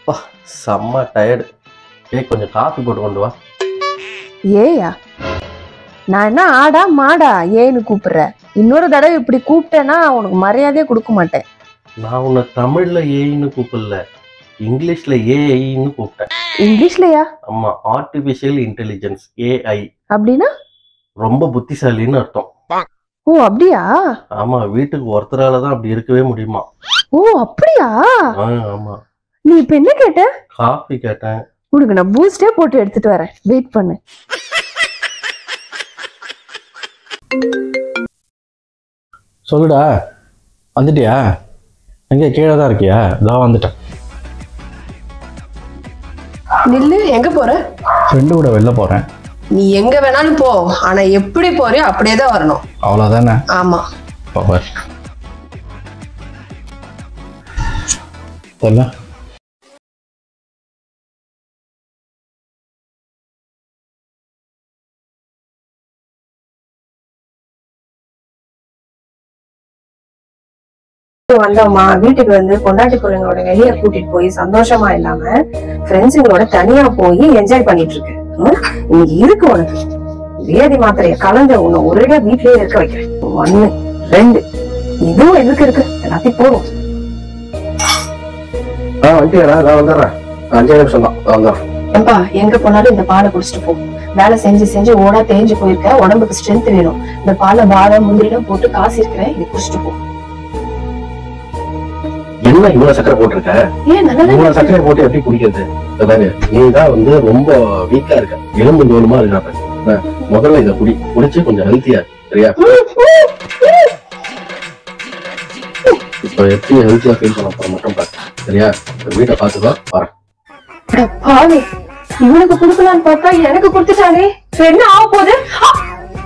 அப்பா செம்ம டயர்டு. கொஞ்சம் காஃபி போட்டு கொண்டு வா. ஏயா நான் என்ன ஆடா மாடா ஏன்னு கூப்பிடுற? இன்னொரு தடவை இப்படி கூப்பிட்டேன்னா உனக்கு மரியாதையே கொடுக்க மாட்டேன். நான் உன்னை தமிழ்ல ஏன்னு கூப்பிடல, இங்கிலீஷ்ல ஏஐன்னு கூப்பிட்டேன். இங்கிலீஷ்லயா? ஆமா, ஆர்டிபிஷியல் இன்டெலிஜென்ஸ், ஏஐ. அப்படின்னா ரொம்ப புத்திசாலின்னு அர்த்தம். ஓ அப்படியா? ஆமா, வீட்டுக்கு ஒருத்தரால தான் அப்படி இருக்கவே முடியுமா? ஓ அப்படியா? ஆமா. நீ இப்ப என்ன கேட்ட? காஃபி கேட்டேன். உனக்கு நான் பூஸ்டே போட்டு எடுத்துட்டு வரேன், வெயிட் பண்ணு. சொல்லுடா, வந்துட்டியா? எங்கே கீழே தான் இருக்கியா? இதோ வந்துட்டேன். நில்லு, எங்க போற? ஃப்ரெண்டு கூட வெளில போகிறேன். நீ எங்க வேணாலும் போ, ஆனா எப்படி போறியோ அப்படியே தான் வரணும். அவ்வளோதானே? ஆமா. பாரு தெரியல. வந்தோமா, வீட்டுக்கு வந்து பொண்டாட்டி பிள்ளைங்களோட வெளியே கூட்டிட்டு போய் சந்தோஷமா இல்லாம ஃப்ரெண்ட்ஸுங்களோட தனியா போய் என்ஜாய் பண்ணிட்டு இருக்கு. இங்க இருக்கு உனக்கு வேதி மாத்திரைய கலந்த உன்னை ஒரேடா வீட்லயே இருக்க வைக்கிறேன். 1 2 இதுவும் எதுக்கு இருக்கு? எல்லாத்தையும் போடும். வந்துட்டேன், நான் வந்துடுறேன். 5 நிமிஷம் தான் வந்துடுறேன். எப்பா எங்க போனாலும் இந்த பாலை குடிச்சிட்டு போ. வேலை செஞ்சு செஞ்சு ஓடா தேஞ்சு போயிருக்க, உடம்புக்கு ஸ்ட்ரென்த் வேணும். இந்த பாலை பாதாம் முந்திரிலாம் போட்டு காசு இருக்கிறேன், இது குடிச்சிட்டு போ. என்ன இவ்வளவு சக்கரை போட்டிருக்க? இவ்வளவு சக்கரை போட்டு எப்படி குடிக்கிறது? நீதான் வந்து ரொம்ப வீக்கா இருக்க, எலும்பு தோலுமா இருக்கிறப்ப முதல்ல இதை குடிச்சு கொஞ்சம் ஹெல்த்தியா, சரியா? இப்ப எப்படி ஹெல்த்தியா ஃபீல் பண்ண போற மட்டும் பாரு, சரியா? வீட்டை பாத்துக்கோ, வரேன். இவனுக்கு குடுக்கலான்னு பார்த்தா எனக்கு கொடுத்துட்டானே, என்ன ஆக போகுது?